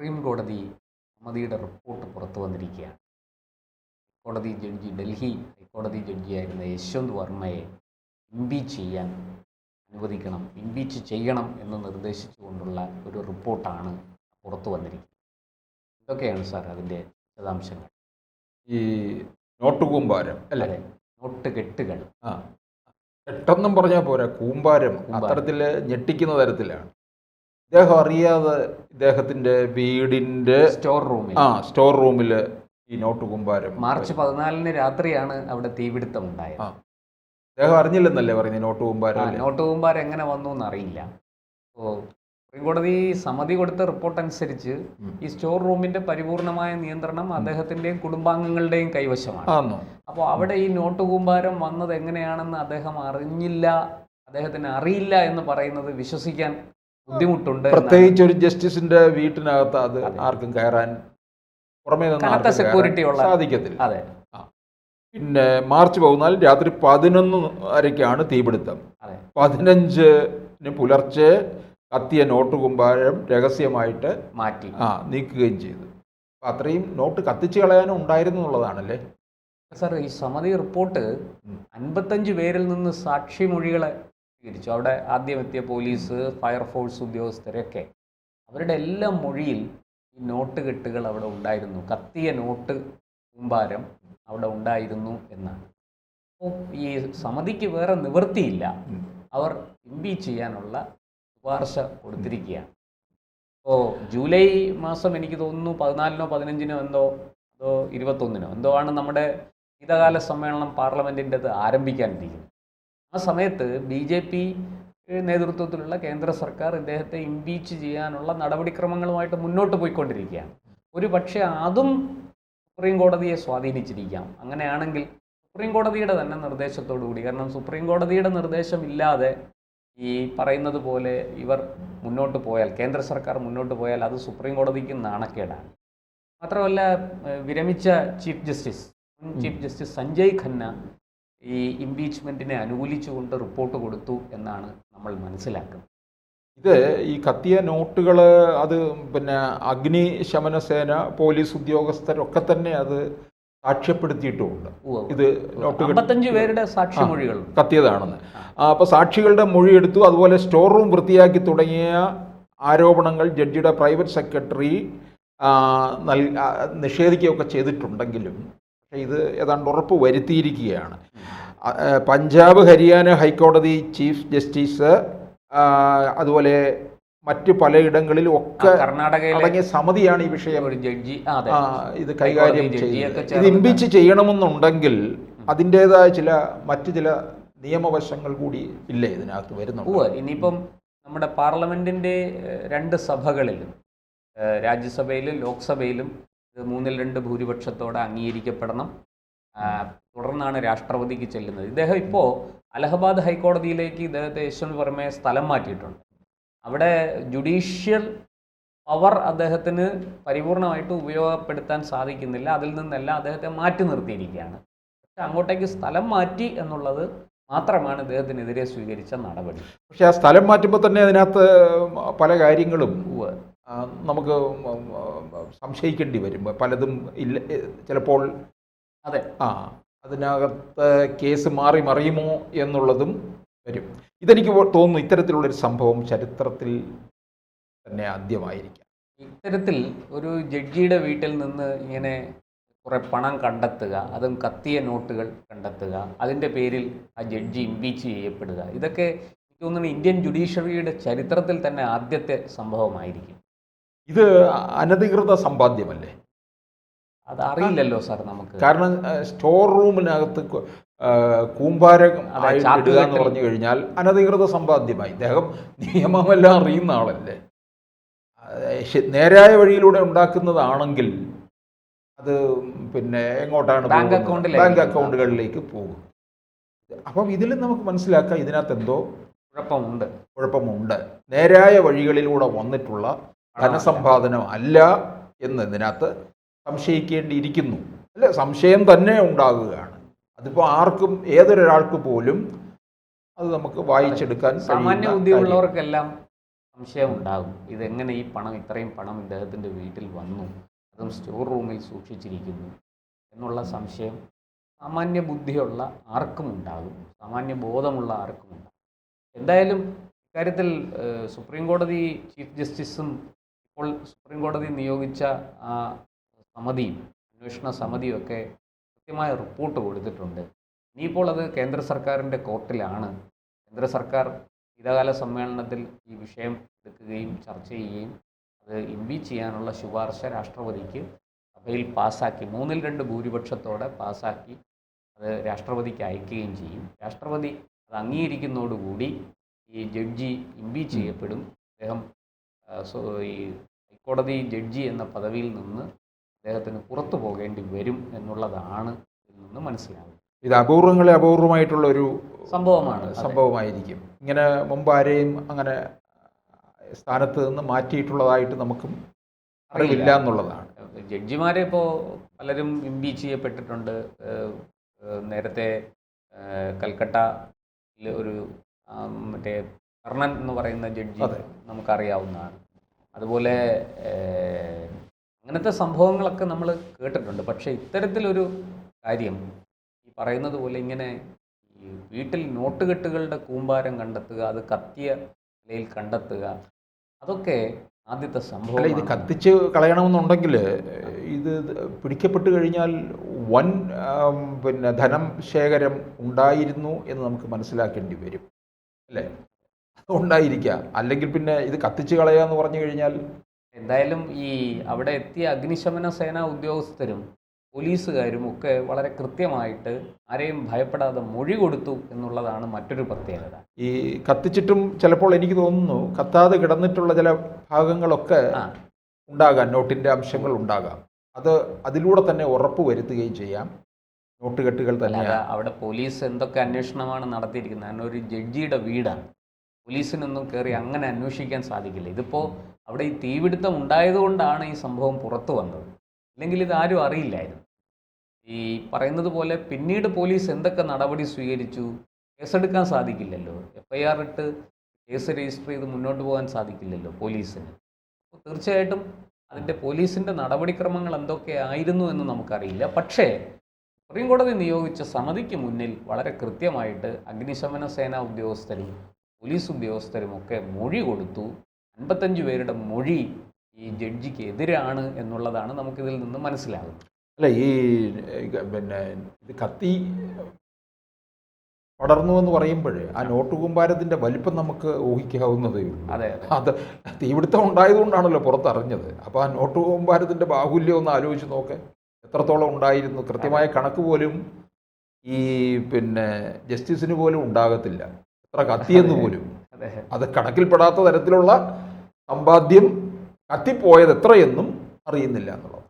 Supreme കോടതി സമിതിയുടെ report പുറത്തു വന്നിരിക്കുകയാണ്. കോടതി ജഡ്ജി ഡൽഹി ഹൈക്കോടതി ജഡ്ജിയായിരുന്ന യശ്വന്ത് വർമ്മയെ ഇംപീച്ച് ചെയ്യാൻ അനുവദിക്കണം, ഇംപീച്ച് ചെയ്യണം എന്ന് നിർദ്ദേശിച്ചുകൊണ്ടുള്ള ഒരു റിപ്പോർട്ടാണ് പുറത്തു വന്നിരിക്കുന്നത്. ഇതൊക്കെയാണ് സാർ അതിൻ്റെ വിശദാംശങ്ങൾ. ഈ നോട്ട് കൂമ്പാരം അല്ലേ? അതെ, നോട്ട് കെട്ടുകൾ. കെട്ടെന്നും പറഞ്ഞാൽ പോരാ, കൂമ്പാരം അത്തരത്തിൽ ഞെട്ടിക്കുന്ന തരത്തിലാണ്. ഇദ്ദേഹം അറിയാതെ ഇദ്ദേഹത്തിൻ്റെ വീടിൻ്റെ സ്റ്റോർ റൂമിൽ ഈ നോട്ട് കൂമ്പാരം മാർച്ച് 14 രാത്രിയാണ് അവിടെ തീപിടുത്തം ഉണ്ടായത്. അദ്ദേഹം അറിഞ്ഞില്ലെന്നല്ലേ പറയുന്നത്? നോട്ട് കൂമ്പാരം എങ്ങനെ വന്നു എന്നറിയില്ല. അപ്പോൾ സുപ്രീം കോടതി സമിതി കൊടുത്ത റിപ്പോർട്ട് അനുസരിച്ച് ഈ സ്റ്റോർ റൂമിന്റെ പരിപൂർണമായ നിയന്ത്രണം അദ്ദേഹത്തിന്റെയും കുടുംബാംഗങ്ങളുടെയും കൈവശമാണ്. അപ്പോൾ അവിടെ ഈ നോട്ട് കൂമ്പാരം വന്നത് എങ്ങനെയാണെന്ന് അദ്ദേഹം അറിഞ്ഞില്ല, അദ്ദേഹത്തിന് അറിയില്ല എന്ന് പറയുന്നത് വിശ്വസിക്കാൻ ബുദ്ധിമുട്ടുണ്ട്. പ്രത്യേകിച്ച് ഒരു ജസ്റ്റിസിന്റെ വീട്ടിനകത്ത് അത് ആർക്കും കയറാൻ പുറമേ കനത്ത സെക്യൂരിറ്റി ഉള്ള സാധിക്കത്തില്ല. അതെ. പിന്നെ മാർച്ച് 14 രാത്രി 11:30 തീപിടുത്തം. 15 പുലർച്ചെ കത്തിയ നോട്ട് കൂമ്പാരം രഹസ്യമായിട്ട് മാറ്റി നീക്കുകയും ചെയ്തു. അപ്പം അത്രയും നോട്ട് കത്തിച്ചു കളയാനും ഉണ്ടായിരുന്നു എന്നുള്ളതാണല്ലേ സാർ. ഈ സമിതി റിപ്പോർട്ട് 55 പേരിൽ നിന്ന് സാക്ഷിമൊഴികളെ സ്വീകരിച്ചു. അവിടെ ആദ്യം എത്തിയ പോലീസ്, ഫയർഫോഴ്സ് ഉദ്യോഗസ്ഥരൊക്കെ അവരുടെ എല്ലാം മൊഴിയിൽ ഈ നോട്ട് കെട്ടുകൾ അവിടെ ഉണ്ടായിരുന്നു, കത്തിയ നോട്ട് കൂമ്പാരം അവിടെ ഉണ്ടായിരുന്നു എന്നാണ്. അപ്പോൾ ഈ സമിതിക്ക് വേറെ നിവൃത്തിയില്ല, അവർ ഇംപീച്ച് ചെയ്യാനുള്ള ശുപാർശ കൊടുത്തിരിക്കുകയാണ്. അപ്പോൾ ജൂലൈ മാസം എനിക്ക് തോന്നുന്നു 14-നോ 15-നോ അതോ 21-നോ എന്തോ ആണ് നമ്മുടെ ശീതകാല സമ്മേളനം പാർലമെൻറ്റിൻ്റെത് ആരംഭിക്കാനിരിക്കുന്നത്. ആ സമയത്ത് BJP നേതൃത്വത്തിലുള്ള കേന്ദ്ര സർക്കാർ ഇദ്ദേഹത്തെ ഇംപീച്ച് ചെയ്യാനുള്ള നടപടിക്രമങ്ങളുമായിട്ട് മുന്നോട്ട് പോയിക്കൊണ്ടിരിക്കുകയാണ്. ഒരു പക്ഷേ അതും സുപ്രീം കോടതിയെ സ്വാധീനിച്ചിരിക്കാം. അങ്ങനെയാണെങ്കിൽ സുപ്രീം കോടതിയുടെ തന്നെ നിർദ്ദേശത്തോടു കൂടി, കാരണം സുപ്രീം കോടതിയുടെ നിർദ്ദേശമില്ലാതെ ഈ പറയുന്നത് പോലെ ഇവർ മുന്നോട്ട് പോയാൽ, കേന്ദ്ര സർക്കാർ മുന്നോട്ട് പോയാൽ അത് സുപ്രീം കോടതിക്ക് നാണക്കേടാണ്. മാത്രമല്ല, വിരമിച്ച ചീഫ് ജസ്റ്റിസ് സഞ്ജയ് ഖന്ന ഈ ഇംപീച്ച്മെൻറ്റിനെ അനുകൂലിച്ചുകൊണ്ട് റിപ്പോർട്ട് കൊടുത്തു എന്നാണ് നമ്മൾ മനസ്സിലാക്കുന്നത്. ഇത് ഈ കത്തിയ നോട്ടുകൾ അത് പിന്നെ അഗ്നിശമന സേന, പോലീസ് ഉദ്യോഗസ്ഥരൊക്കെ തന്നെ അത് സാക്ഷ്യപ്പെടുത്തിയിട്ടുമുണ്ട്. ഇത് 55 പേരുടെ സാക്ഷിമൊഴികൾ കത്തിയതാണെന്ന്. അപ്പോൾ സാക്ഷികളുടെ മൊഴിയെടുത്തു. അതുപോലെ സ്റ്റോർ റൂം വൃത്തിയാക്കി തുടങ്ങിയ ആരോപണങ്ങൾ ജഡ്ജിയുടെ പ്രൈവറ്റ് സെക്രട്ടറി നിഷേധിക്കുകയൊക്കെ ചെയ്തിട്ടുണ്ടെങ്കിലും പക്ഷേ ഇത് ഏതാണ്ട് ഉറപ്പ് വരുത്തിയിരിക്കുകയാണ്. പഞ്ചാബ്, ഹരിയാന ഹൈക്കോടതി ചീഫ് ജസ്റ്റിസ്, അതുപോലെ മറ്റ് പലയിടങ്ങളിലും ഒക്കെ അടങ്ങിയ സമിതിയാണ് ഈ വിഷയം ഇത് കൈകാര്യം ചെയ്യുന്നത്. ഇത് ഇംപീച്ച് ചെയ്യണമെന്നുണ്ടെങ്കിൽ അതിൻ്റെതായ മറ്റ് ചില നിയമവശങ്ങൾ കൂടി ഇല്ലേ ഇതിനകത്ത് വരുന്നുണ്ട്. ഇനിയിപ്പം നമ്മുടെ പാർലമെൻറ്റിൻ്റെ 2 സഭകളിലും, രാജ്യസഭയിലും ലോക്സഭയിലും ഇത് 3/2 ഭൂരിപക്ഷത്തോടെ അംഗീകരിക്കപ്പെടണം. തുടർന്നാണ് രാഷ്ട്രപതിക്ക് ചെല്ലുന്നത്. ഇദ്ദേഹം ഇപ്പോൾ അലഹബാദ് ഹൈക്കോടതിയിലേക്ക് ഇദ്ദേഹത്തെ യശ്വന്ത് വർമ്മയെ സ്ഥലം മാറ്റിയിട്ടുണ്ട്. അവിടെ ജുഡീഷ്യൽ പവർ അദ്ദേഹത്തിന് പരിപൂർണമായിട്ട് ഉപയോഗപ്പെടുത്താൻ സാധിക്കുന്നില്ല. അതിൽ നിന്നെല്ലാം അദ്ദേഹത്തെ മാറ്റി നിർത്തിയിരിക്കുകയാണ്. പക്ഷെ അങ്ങോട്ടേക്ക് സ്ഥലം മാറ്റി എന്നുള്ളത് മാത്രമാണ് ഇദ്ദേഹത്തിനെതിരെ സ്വീകരിച്ച നടപടി. പക്ഷെ ആ സ്ഥലം മാറ്റുമ്പോൾ തന്നെ അതിനകത്ത് പല കാര്യങ്ങളും നമുക്ക് സംശയിക്കേണ്ടി വരും. പലതും ഇല്ല, ചിലപ്പോൾ അതെ അതിനകത്ത് കേസ് മാറി മറിയുമോ എന്നുള്ളതും വരും. ഇതെനിക്ക് തോന്നുന്നു ഇത്തരത്തിലുള്ളൊരു സംഭവം ചരിത്രത്തിൽ തന്നെ ആദ്യമായിരിക്കാം. ഇത്തരത്തിൽ ഒരു ജഡ്ജിയുടെ വീട്ടിൽ നിന്ന് ഇങ്ങനെ കുറേ പണം കണ്ടെത്തുക, അതും കത്തിയ നോട്ടുകൾ കണ്ടെത്തുക, അതിൻ്റെ പേരിൽ ആ ജഡ്ജി ഇംപീച്ച് ചെയ്യപ്പെടുക, ഇതൊക്കെ എനിക്ക് തോന്നുന്നു ഇന്ത്യൻ ജുഡീഷ്യറിയുടെ ചരിത്രത്തിൽ തന്നെ ആദ്യത്തെ സംഭവമായിരിക്കും. ഇത് അനധികൃത സമ്പാദ്യമല്ലേ? അതറിയില്ലല്ലോ സാർ നമുക്ക്. കാരണം സ്റ്റോർ റൂമിനകത്ത് കൂമ്പാരം ഇടുക എന്ന് പറഞ്ഞു കഴിഞ്ഞാൽ അനധികൃത സമ്പാദ്യമായി. ഇദ്ദേഹം നിയമമെല്ലാം അറിയുന്ന ആളല്ലേ. നേരായ വഴിയിലൂടെ ഉണ്ടാക്കുന്നതാണെങ്കിൽ അത് പിന്നെ എങ്ങോട്ടാണ്? ബാങ്ക് അക്കൗണ്ടുകളിലേക്ക് പോകും. അപ്പം ഇതിൽ നമുക്ക് മനസ്സിലാക്കാം ഇതിനകത്ത് എന്തോ കുഴപ്പമുണ്ട്. നേരായ വഴികളിലൂടെ വന്നിട്ടുള്ള ധനസമ്പാദനം അല്ല എന്ന് ഇതിനകത്ത് സംശയിക്കേണ്ടിയിരിക്കുന്നു. അല്ല, സംശയം തന്നെ ഉണ്ടാകുകയാണ്. അതിപ്പോൾ ആർക്കും, ഏതൊരാൾക്ക് പോലും അത് നമുക്ക് വായിച്ചെടുക്കാൻ സാമാന്യ ബുദ്ധിയുള്ളവർക്കെല്ലാം സംശയം ഉണ്ടാകും. ഇതെങ്ങനെ ഈ പണം, ഇത്രയും പണം ഇദ്ദേഹത്തിൻ്റെ വീട്ടിൽ വന്നു, അതും സ്റ്റോർ റൂമിൽ സൂക്ഷിച്ചിരിക്കുന്നു എന്നുള്ള സംശയം സാമാന്യ ബുദ്ധിയുള്ള ആർക്കും ഉണ്ടാകും, സാമാന്യ ബോധമുള്ള ആർക്കും ഉണ്ടാകും. എന്തായാലും ഇക്കാര്യത്തിൽ സുപ്രീം കോടതി ചീഫ് ജസ്റ്റിസും ഇപ്പോൾ സുപ്രീം കോടതി നിയോഗിച്ച ആ സമിതിയും, അന്വേഷണ സമിതിയും ഒക്കെ കൃത്യമായ റിപ്പോർട്ട് കൊടുത്തിട്ടുണ്ട്. ഇനിയിപ്പോൾ അത് കേന്ദ്ര സർക്കാരിൻ്റെ കോർട്ടിലാണ്. കേന്ദ്ര സർക്കാർ ശീതകാല സമ്മേളനത്തിൽ ഈ വിഷയം എടുക്കുകയും ചർച്ച ചെയ്യുകയും അത് ഇംപീച്ച് ചെയ്യാനുള്ള ശുപാർശ രാഷ്ട്രപതിക്ക് സഭയിൽ പാസ്സാക്കി 3/2 ഭൂരിപക്ഷത്തോടെ പാസ്സാക്കി അത് രാഷ്ട്രപതിക്ക് അയക്കുകയും ചെയ്യും. രാഷ്ട്രപതി അത് അംഗീകരിക്കുന്നതോടുകൂടി ഈ ജഡ്ജി ഇംപീച്ച് ചെയ്യപ്പെടും. അദ്ദേഹം ഈ ഹൈക്കോടതി ജഡ്ജി എന്ന പദവിയിൽ നിന്ന് അദ്ദേഹത്തിന് പുറത്തു പോകേണ്ടി വരും എന്നുള്ളതാണ് ഇതിൽ നിന്ന് മനസ്സിലാകുന്നത്. ഇത് അപൂർവമായിട്ടുള്ള ഒരു സംഭവമായിരിക്കും. ഇങ്ങനെ മുമ്പ് ആരെയും അങ്ങനെ സ്ഥാനത്ത് നിന്ന് മാറ്റിയിട്ടുള്ളതായിട്ട് നമുക്കും അറിയില്ല എന്നുള്ളതാണ്. ജഡ്ജിമാരെ ഇപ്പോൾ പലരും ഇംപീച്ച് ചെയ്യപ്പെട്ടിട്ടുണ്ട്. നേരത്തെ കൽക്കട്ടയിൽ ഒരു മറ്റേ കർണൻ എന്ന് പറയുന്ന ജഡ്ജി നമുക്കറിയാവുന്നതാണ്. അതുപോലെ അങ്ങനത്തെ സംഭവങ്ങളൊക്കെ നമ്മൾ കേട്ടിട്ടുണ്ട്. പക്ഷേ ഇത്തരത്തിലൊരു കാര്യം ഈ പറയുന്നത് പോലെ ഇങ്ങനെ ഈ വീട്ടിൽ നോട്ടുകെട്ടുകളുടെ കൂമ്പാരം കണ്ടെത്തുക, അത് കത്തിയ നിലയിൽ കണ്ടെത്തുക, അതൊക്കെ ആദ്യത്തെ സംഭവം. ഇത് കത്തിച്ച് കളയണമെന്നുണ്ടെങ്കിൽ ഇത് പിടിക്കപ്പെട്ട് കഴിഞ്ഞാൽ വൻ ധനം ശേഖരം ഉണ്ടായിരുന്നു എന്ന് നമുക്ക് മനസ്സിലാക്കേണ്ടി വരും, അല്ലേ? ഉണ്ടായിരിക്കാം. അല്ലെങ്കിൽ പിന്നെ ഇത് കത്തിച്ച് കളയുക എന്ന് പറഞ്ഞു കഴിഞ്ഞാൽ എന്തായാലും ഈ അവിടെ എത്തിയ അഗ്നിശമന സേനാ ഉദ്യോഗസ്ഥരും പോലീസുകാരും ഒക്കെ വളരെ കൃത്യമായിട്ട് ആരെയും ഭയപ്പെടാതെ മൊഴി കൊടുത്തു എന്നുള്ളതാണ് മറ്റൊരു പ്രത്യേകത. ഈ കത്തിച്ചിട്ടും ചിലപ്പോൾ എനിക്ക് തോന്നുന്നു കത്താതെ കിടന്നിട്ടുള്ള ചില ഭാഗങ്ങളൊക്കെ ഉണ്ടാകാം, നോട്ടിൻ്റെ അംശങ്ങൾ ഉണ്ടാകാം. അതിലൂടെ തന്നെ ഉറപ്പ് വരുത്തുകയും ചെയ്യാം. നോട്ടുകെട്ടുകൾ തന്നെ അവിടെ പോലീസ് എന്തൊക്കെ അന്വേഷണമാണ് നടത്തിയിരിക്കുന്നത്. കാരണം ഒരു ജഡ്ജിയുടെ വീടാണ്, പോലീസിനൊന്നും കയറി അങ്ങനെ അന്വേഷിക്കാൻ സാധിക്കില്ല. ഇതിപ്പോൾ അവിടെ ഈ തീപിടുത്തം ഉണ്ടായതുകൊണ്ടാണ് ഈ സംഭവം പുറത്തു വന്നത്, ഇല്ലെങ്കിൽ ഇതാരും അറിയില്ലായിരുന്നു. ഈ പറയുന്നത് പോലെ പിന്നീട് പോലീസ് എന്തൊക്കെ നടപടി സ്വീകരിച്ചു, കേസെടുക്കാൻ സാധിക്കില്ലല്ലോ, FIR ഇട്ട് കേസ് രജിസ്റ്റർ ചെയ്ത് മുന്നോട്ട് പോകാൻ സാധിക്കില്ലല്ലോ പോലീസിന്. അപ്പോൾ തീർച്ചയായിട്ടും അതിൻ്റെ പോലീസിൻ്റെ നടപടിക്രമങ്ങൾ എന്തൊക്കെയായിരുന്നു എന്ന് നമുക്കറിയില്ല. പക്ഷേ സുപ്രീം കോടതി നിയോഗിച്ച സമിതിക്ക് മുന്നിൽ വളരെ കൃത്യമായിട്ട് അഗ്നിശമന സേനാ ഉദ്യോഗസ്ഥരും പോലീസ് ഉദ്യോഗസ്ഥരുമൊക്കെ മൊഴി കൊടുത്തു. 55 പേരുടെ മൊഴി ഈ ജഡ്ജിക്ക് എതിരാണ് എന്നുള്ളതാണ് നമുക്കിതിൽ നിന്ന് മനസ്സിലാകുന്നത്. അല്ല, ഈ ഇത് കത്തി പടർന്നു എന്ന് പറയുമ്പോൾ ആ നോട്ട് കൂമ്പാരത്തിൻ്റെ വലിപ്പം നമുക്ക് ഊഹിക്കാവുന്നതേ ഉള്ളൂ. അത് തീപിടുത്തം ഉണ്ടായതുകൊണ്ടാണല്ലോ പുറത്തറിഞ്ഞത്. അപ്പോൾ ആ നോട്ട് കൂമ്പാരത്തിൻ്റെ ബാഹുല്യം ഒന്ന് ആലോചിച്ച് നോക്ക്, എത്രത്തോളം ഉണ്ടായിരുന്നു. കൃത്യമായ കണക്ക് പോലും ഈ ജസ്റ്റിസിന് പോലും ഉണ്ടാകത്തില്ല, എത്ര കത്തിയെന്ന് പോലും. അത് കണക്കിൽപ്പെടാത്ത തരത്തിലുള്ള സമ്പാദ്യം കത്തിപ്പോയത് എത്രയെന്നും അറിയുന്നില്ല എന്നുള്ളത്.